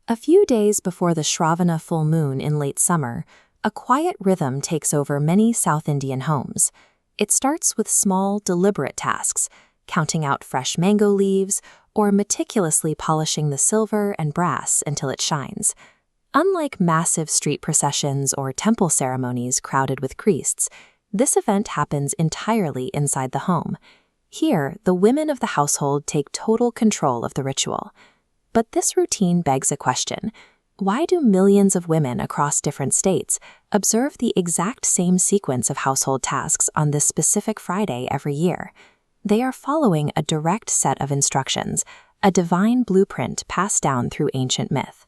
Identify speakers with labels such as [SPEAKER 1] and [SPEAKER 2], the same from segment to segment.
[SPEAKER 1] A few days before the Shravana full moon in late summer, a quiet rhythm takes over many South Indian homes. It starts with small, deliberate tasks, counting out fresh mango leaves or meticulously polishing the silver and brass until it shines. Unlike massive street processions or temple ceremonies crowded with priests, this event happens entirely inside the home. Here, the women of the household take total control of the ritual. But this routine begs a question. Why do millions of women across different states observe the exact same sequence of household tasks on this specific Friday every year? They are following a direct set of instructions, a divine blueprint passed down through ancient myth.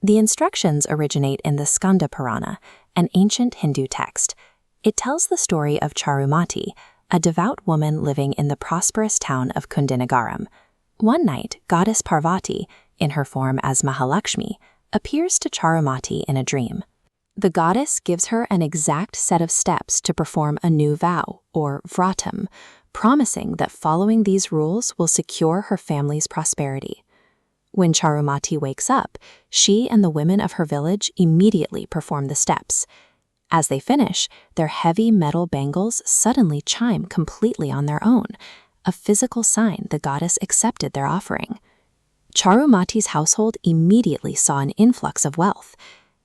[SPEAKER 1] The instructions originate in the Skanda Purana, an ancient Hindu text. It tells the story of Charumathi, a devout woman living in the prosperous town of Kundinagaram. One night, Goddess Parvati, in her form as Mahalakshmi, appears to Charumathi in a dream. The goddess gives her an exact set of steps to perform a new vow, or Vratam, promising that following these rules will secure her family's prosperity. When Charumathi wakes up, she and the women of her village immediately perform the steps. As they finish, their heavy metal bangles suddenly chime completely on their own, a physical sign the goddess accepted their offering. Charumathi's household immediately saw an influx of wealth.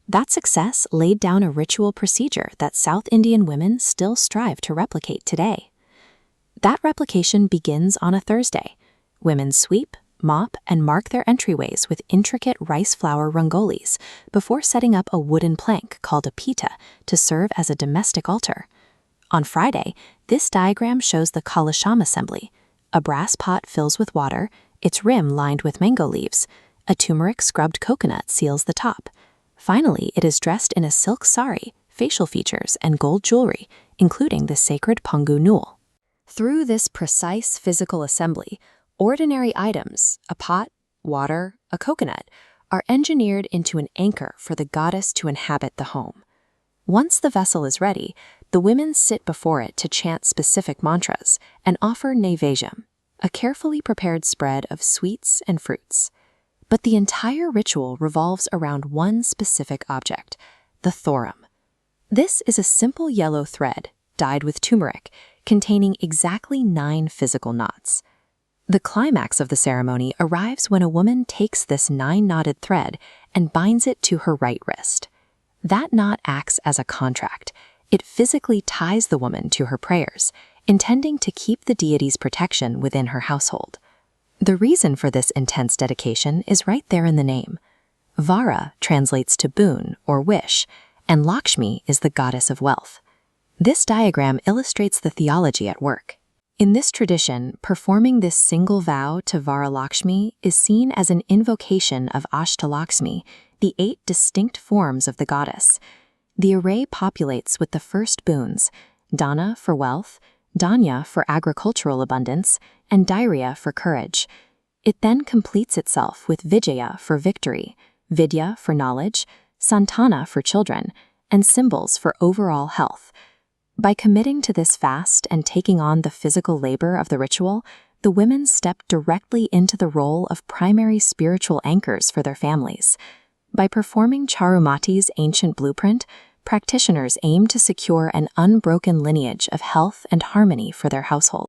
[SPEAKER 1] That success laid down a ritual procedure that South Indian women still strive to replicate today. That replication begins on a Thursday. Women sweep, mop, and mark their entryways with intricate rice flour rangolis before setting up a wooden plank called a pita to serve as a domestic altar. On Friday, this diagram shows the Kalasham assembly. A brass pot fills with water, its rim lined with mango leaves. A turmeric-scrubbed coconut seals the top. Finally, it is dressed in a silk sari, facial features, and gold jewelry, including the sacred Pangu newel. Through this precise physical assembly, ordinary items, a pot, water, a coconut, are engineered into an anchor for the goddess to inhabit the home. Once the vessel is ready, the women sit before it to chant specific mantras and offer naivedyam, a carefully prepared spread of sweets and fruits. But the entire ritual revolves around one specific object, the Thoram. This is a simple yellow thread, dyed with turmeric, containing exactly 9 physical knots. The climax of the ceremony arrives when a woman takes this 9-knotted thread and binds it to her right wrist. That knot acts as a contract. It physically ties the woman to her prayers, intending to keep the deity's protection within her household. The reason for this intense dedication is right there in the name. Vara translates to boon or wish, and Lakshmi is the goddess of wealth. This diagram illustrates the theology at work. In this tradition, performing this single vow to Varalakshmi is seen as an invocation of Ashta Lakshmi, the 8 distinct forms of the goddess. The array populates with the first boons, Dana for wealth, Danya for agricultural abundance, and Dhairya for courage. It then completes itself with Vijaya for victory, Vidya for knowledge, Santana for children, and symbols for overall health. By committing to this fast and taking on the physical labor of the ritual, the women step directly into the role of primary spiritual anchors for their families. By performing Charumathi's ancient blueprint, practitioners aim to secure an unbroken lineage of health and harmony for their household.